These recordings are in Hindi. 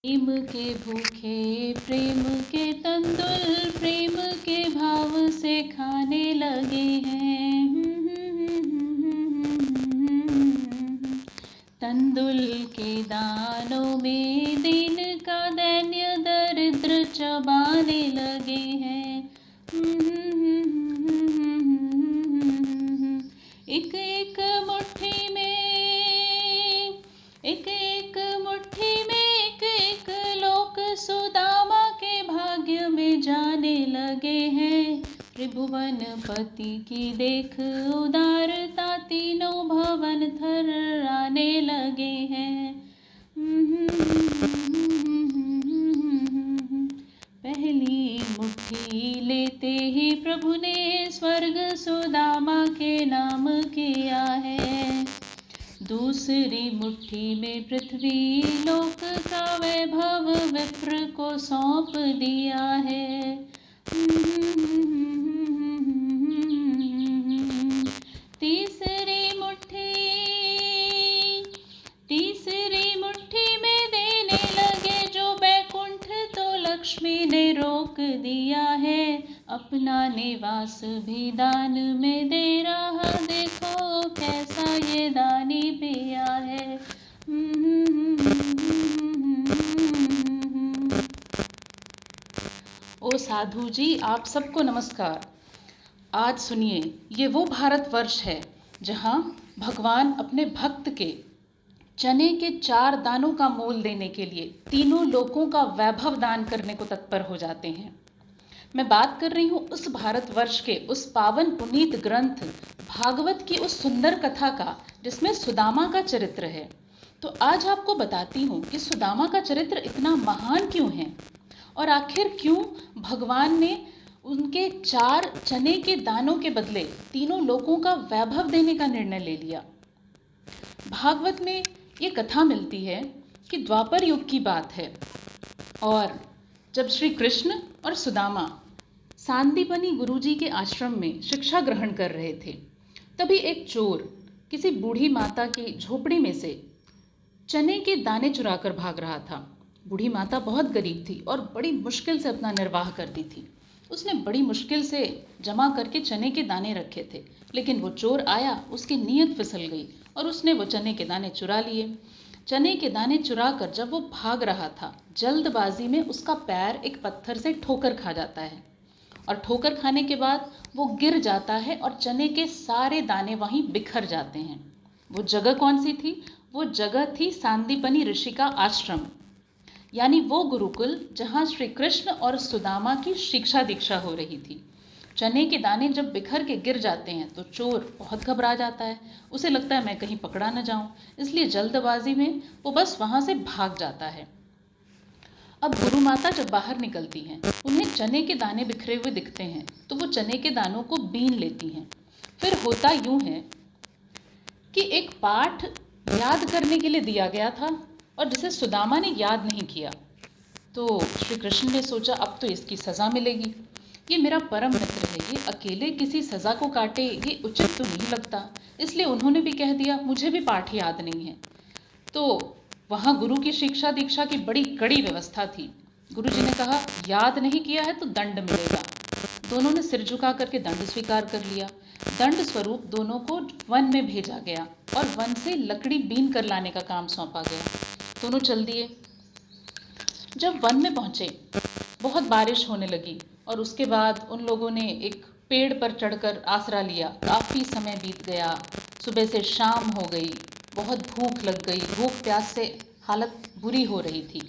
प्रेम के भूखे प्रेम के तंदुल प्रेम के भाव से खाने लगे हैं। तंदुल के दानों में दिन का दैन्य दरिद्र चबाने लगे हैं। एक एक मुट्ठी में एक एक मुट्ठी में एक एक लोक सुदामा के भाग्य में जाने लगे हैं। त्रिभुवन पति की देख उदारता तीनों भवन थर्राने लगे हैं। पहली मुट्ठी लेते ही प्रभु ने स्वर्ग सुदामा के नाम किया है। दूसरी मुट्ठी में पृथ्वी लोक का वैभव विप्र को सौंप दिया है। तीसरी मुट्ठी में देने लगे जो बैकुंठ तो लक्ष्मी ने रोक दिया है। अपना निवास भी दान में दे रहा, देखो कैसा ये दानी पिया है। ओ साधु जी, आप सबको नमस्कार। आज सुनिए, ये वो भारतवर्ष है जहाँ भगवान अपने भक्त के चने के 4 दानों का मोल देने के लिए तीनों लोकों का वैभव दान करने को तत्पर हो जाते हैं। मैं बात कर रही हूँ उस भारतवर्ष के उस पावन पुनीत ग्रंथ भागवत की उस सुंदर कथा का जिसमें सुदामा का चरित्र है। तो आज आपको बताती हूँ कि सुदामा का चरित्र इतना महान क्यों है और आखिर क्यों भगवान ने उनके 4 चने के दानों के बदले तीनों लोकों का वैभव देने का निर्णय ले लिया। भागवत में ये कथा मिलती है कि द्वापर युग की बात है और जब श्री कृष्ण और सुदामा सांदीपनी गुरुजी के आश्रम में शिक्षा ग्रहण कर रहे थे, तभी एक चोर किसी बूढ़ी माता की झोपड़ी में से चने के दाने चुराकर भाग रहा था। बूढ़ी माता बहुत गरीब थी और बड़ी मुश्किल से अपना निर्वाह करती थी। उसने बड़ी मुश्किल से जमा करके चने के दाने रखे थे, लेकिन वो चोर आया, उसकी नीयत फिसल गई और उसने वो चने के दाने चुरा लिए। चने के दाने चुरा कर जब वो भाग रहा था, जल्दबाजी में उसका पैर एक पत्थर से ठोकर खा जाता है और ठोकर खाने के बाद वो गिर जाता है और चने के सारे दाने वहीं बिखर जाते हैं। वो जगह कौन सी थी? वो जगह थी सांदीपनी ऋषि का आश्रम, यानी वो गुरुकुल जहाँ श्री कृष्ण और सुदामा की शिक्षा दीक्षा हो रही थी। चने के दाने जब बिखर के गिर जाते हैं तो चोर बहुत घबरा जाता है। उसे लगता है मैं कहीं पकड़ा न जाऊं, इसलिए जल्दबाजी में वो बस वहां से भाग जाता है। अब गुरु माता जब बाहर निकलती हैं, उन्हें चने के दाने बिखरे हुए दिखते हैं तो वो चने के दानों को बीन लेती हैं। फिर होता यूं है कि एक पाठ याद करने के लिए दिया गया था और जिसे सुदामा ने याद नहीं किया, तो श्री कृष्ण ने सोचा अब तो इसकी सज़ा मिलेगी। ये मेरा परम मित्र है, ये अकेले किसी सज़ा को काटे ये उचित तो नहीं लगता। इसलिए उन्होंने भी कह दिया मुझे भी पाठ याद नहीं है। तो वहाँ गुरु की शिक्षा दीक्षा की बड़ी कड़ी व्यवस्था थी। गुरुजी ने कहा याद नहीं किया है तो दंड मिलेगा। दोनों ने सिर झुका करके दंड स्वीकार कर लिया। दंड स्वरूप दोनों को वन में भेजा गया और वन से लकड़ी बीन कर लाने का काम सौंपा गया। दोनों चल दिए। जब वन में पहुंचे, बहुत बारिश होने लगी और उसके बाद उन लोगों ने एक पेड़ पर चढ़कर आसरा लिया। काफ़ी समय बीत गया, सुबह से शाम हो गई, बहुत भूख लग गई, भूख प्यास से हालत बुरी हो रही थी।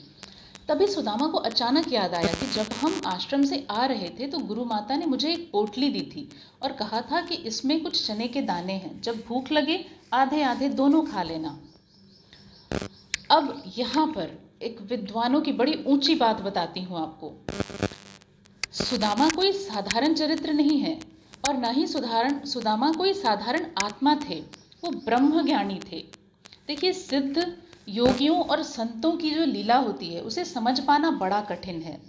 तभी सुदामा को अचानक याद आया कि जब हम आश्रम से आ रहे थे तो गुरु माता ने मुझे एक पोटली दी थी और कहा था कि इसमें कुछ चने के दाने हैं, जब भूख लगे आधे आधे दोनों खा लेना। अब यहाँ पर एक विद्वानों की बड़ी ऊंची बात बताती हूँ आपको। सुदामा कोई साधारण चरित्र नहीं है और न ही सुदामा कोई साधारण आत्मा थे, वो ब्रह्म ज्ञानी थे। देखिए, सिद्ध योगियों और संतों की जो लीला होती है उसे समझ पाना बड़ा कठिन है।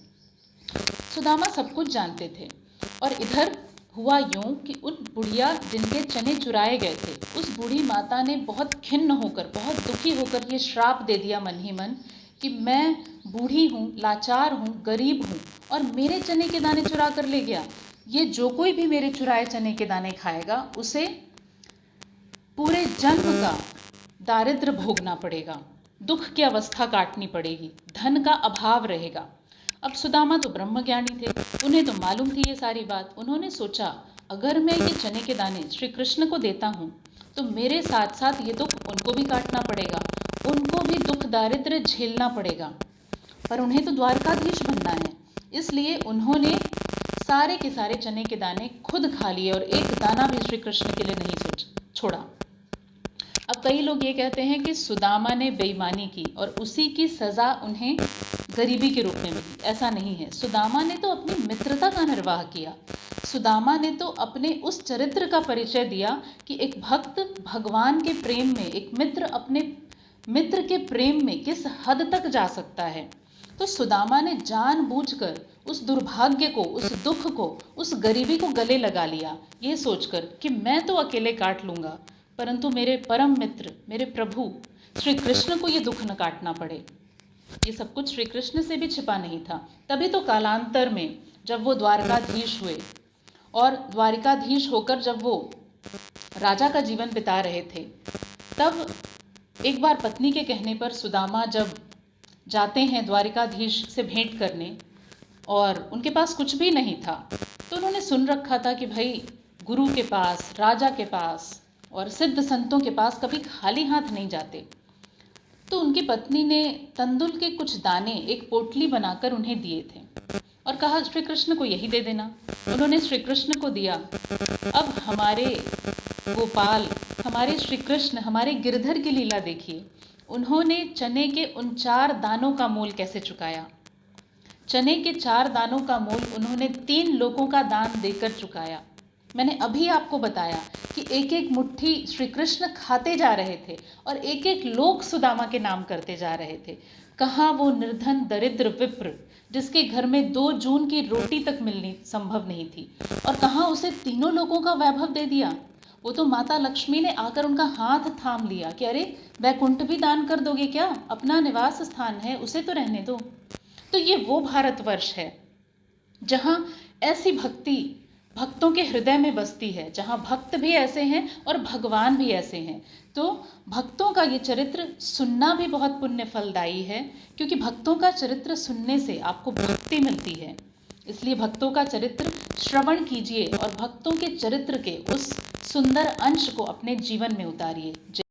सुदामा सब कुछ जानते थे और इधर हुआ यूं कि उन बुढ़िया जिनके चने चुराए गए थे, उस बूढ़ी माता ने बहुत खिन्न होकर, बहुत दुखी होकर ये श्राप दे दिया मन ही मन कि मैं बूढ़ी हूँ, लाचार हूँ, गरीब हूँ और मेरे चने के दाने चुरा कर ले गया। ये जो कोई भी मेरे चुराए चने के दाने खाएगा उसे पूरे जन्म का दारिद्र्य भोगना पड़ेगा, दुख की अवस्था काटनी पड़ेगी, धन का अभाव रहेगा। अब सुदामा तो ब्रह्मज्ञानी थे, उन्हें तो मालूम थी ये सारी बात। उन्होंने सोचा अगर मैं ये चने के दाने श्री कृष्ण को देता हूँ तो मेरे साथ साथ ये दुख उनको भी काटना पड़ेगा, उनको भी दुख दारिद्र्य झेलना पड़ेगा, पर उन्हें तो द्वारकाधीश बनना है। इसलिए उन्होंने सारे के सारे चने के दाने खुद खा लिए और एक दाना भी श्री कृष्ण के लिए नहीं छोड़ा। अब कई लोग ये कहते हैं कि सुदामा ने बेईमानी की और उसी की सज़ा उन्हें गरीबी के रूप में मिली। ऐसा नहीं है। सुदामा ने तो अपनी मित्रता का निर्वाह किया। सुदामा ने तो अपने उस चरित्र का परिचय दिया कि एक भक्त भगवान के प्रेम में, एक मित्र अपने मित्र के प्रेम में किस हद तक जा सकता है। तो सुदामा ने जानबूझकर उस दुर्भाग्य को, उस दुख को, उस गरीबी को गले लगा लिया, ये सोचकर कि मैं तो अकेले काट लूँगा, परंतु मेरे परम मित्र, मेरे प्रभु श्री कृष्ण को ये दुख न काटना पड़े। ये सब कुछ श्री कृष्ण से भी छिपा नहीं था। तभी तो कालांतर में जब वो द्वारकाधीश हुए और द्वारिकाधीश होकर जब वो राजा का जीवन बिता रहे थे, तब एक बार पत्नी के कहने पर सुदामा जब जाते हैं द्वारिकाधीश से भेंट करने और उनके पास कुछ भी नहीं था, तो उन्होंने सुन रखा था कि भाई गुरु के पास, राजा के पास और सिद्ध संतों के पास कभी खाली हाथ नहीं जाते। तो उनकी पत्नी ने तंदुल के कुछ दाने एक पोटली बनाकर उन्हें दिए थे और कहा श्री कृष्ण को यही दे देना। उन्होंने श्री कृष्ण को दिया। अब हमारे गोपाल, हमारे श्री कृष्ण, हमारे गिरधर की लीला देखिए। उन्होंने चने के उन 4 दानों का मोल कैसे चुकाया। चने के 4 दानों का मोल उन्होंने 3 लोगों का दान देकर चुकाया। मैंने अभी आपको बताया कि एक एक मुट्ठी श्री कृष्ण खाते जा रहे थे और एक एक लोक सुदामा के नाम करते जा रहे थे। कहाँ वो निर्धन दरिद्र विप्र जिसके घर में 2 जून की रोटी तक मिलनी संभव नहीं थी, और कहाँ उसे तीनों लोगों का वैभव दे दिया। वो तो माता लक्ष्मी ने आकर उनका हाथ थाम लिया कि अरे वैकुंठ भी दान कर दोगे क्या, अपना निवास स्थान है उसे तो रहने दो। तो ये वो भारतवर्ष है जहाँ ऐसी भक्ति भक्तों के हृदय में बसती है, जहाँ भक्त भी ऐसे हैं और भगवान भी ऐसे हैं। तो भक्तों का ये चरित्र सुनना भी बहुत पुण्य फलदायी है, क्योंकि भक्तों का चरित्र सुनने से आपको भक्ति मिलती है। इसलिए भक्तों का चरित्र श्रवण कीजिए और भक्तों के चरित्र के उस सुंदर अंश को अपने जीवन में उतारिए।